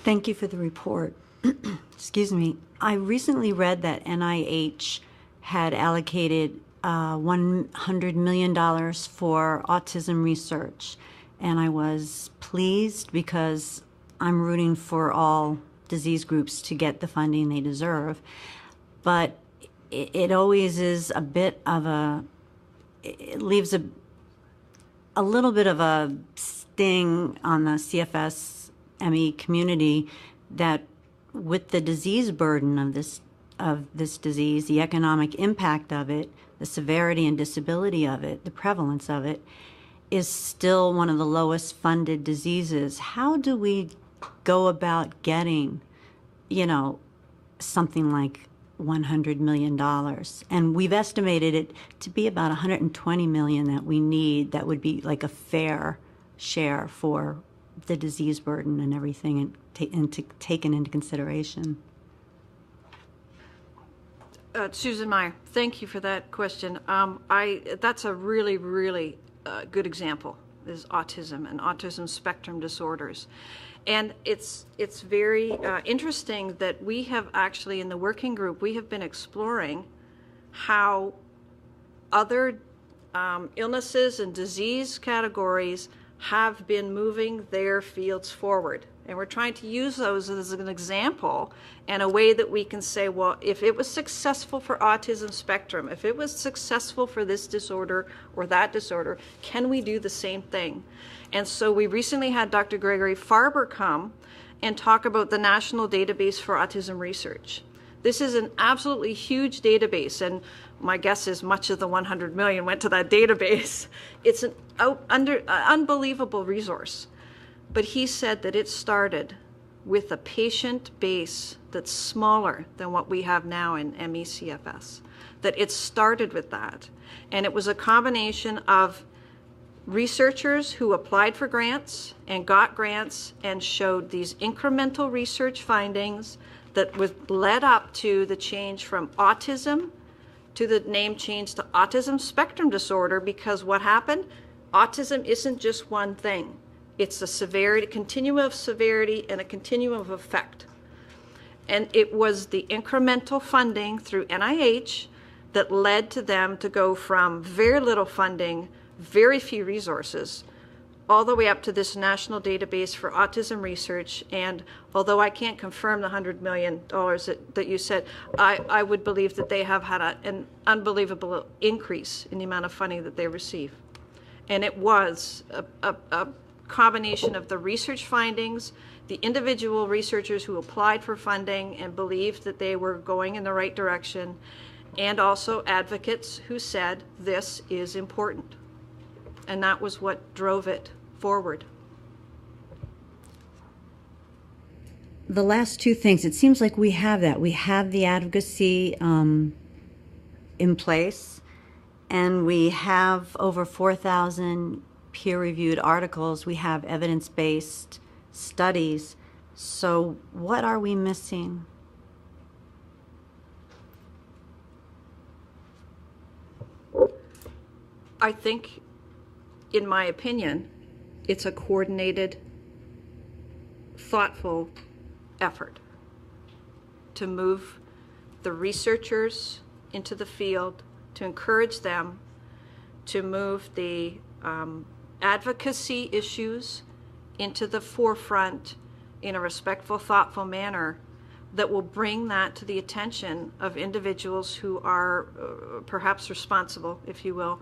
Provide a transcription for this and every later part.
Thank you for the report. Excuse me. I recently read that NIH had allocated $100 million for autism research, and I was pleased because I'm rooting for all disease groups to get the funding they deserve. But it always is a bit of it leaves a little bit of a sting on the CFSME community that with the disease burden of this disease, the economic impact of it, the severity and disability of it, the prevalence of it, is still one of the lowest funded diseases. How do we go about getting, something like $100 million? And we've estimated it to be about $120 million that we need. That would be like a fair share for the disease burden and everything taken into consideration. Susan Meyer, thank you for that question. That's a really, really good example, is autism and autism spectrum disorders. And it's very interesting that we have actually, in the working group, we have been exploring how other illnesses and disease categories have been moving their fields forward. And we're trying to use those as an example and a way that we can say, well, if it was successful for autism spectrum, if it was successful for this disorder or that disorder, can we do the same thing? And so we recently had Dr. Gregory Farber come and talk about the National Database for Autism Research. This is an absolutely huge database, and my guess is much of the 100 million went to that database. It's an unbelievable resource. But he said that it started with a patient base that's smaller than what we have now in ME/CFS, that it started with that. And it was a combination of researchers who applied for grants and got grants and showed these incremental research findings that was led up to the change from autism to the name change to autism spectrum disorder, because what happened? Autism isn't just one thing. It's a severity, continuum of severity and a continuum of effect. And it was the incremental funding through NIH that led to them to go from very little funding, very few resources, all the way up to this national database for autism research. And although I can't confirm the $100 million that you said, I would believe that they have had an unbelievable increase in the amount of funding that they receive. And it was a combination of the research findings, the individual researchers who applied for funding and believed that they were going in the right direction, and also advocates who said this is important. And that was what drove it forward. The last two things, it seems like we have that. We have the advocacy in place, and we have over 4,000 peer-reviewed articles. We have evidence-based studies. So what are we missing? I think, in my opinion, it's a coordinated, thoughtful effort to move the researchers into the field, to encourage them, to move the advocacy issues into the forefront in a respectful, thoughtful manner that will bring that to the attention of individuals who are perhaps responsible, if you will,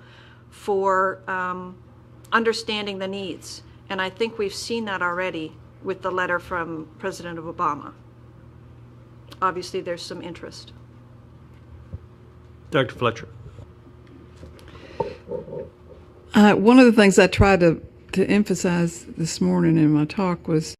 for understanding the needs. And I think we've seen that already with the letter from President Obama. Obviously, there's some interest. Dr. Fletcher. One of the things I tried to emphasize this morning in my talk was